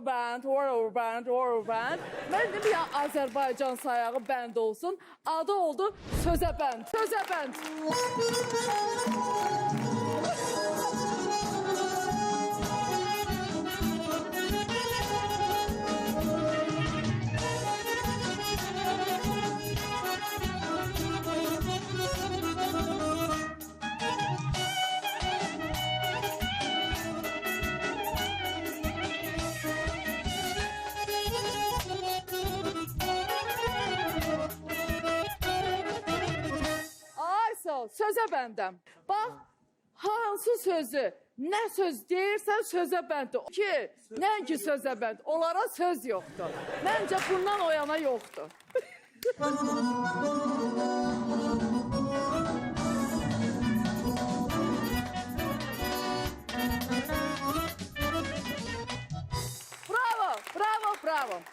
Warband, Warband, Warband. Mən dedim ya Azərbaycan sayağı bənd olsun. Adı oldu Sözəbənd. Sözəbənd. Sözə bəndəm. Bax, hansı sözü, nə söz deyirsən sözə bənddir. Nəinki sözə bənd, onlara söz yoxdur. Məncə bundan o yana yoxdur. Bravo, bravo, bravo.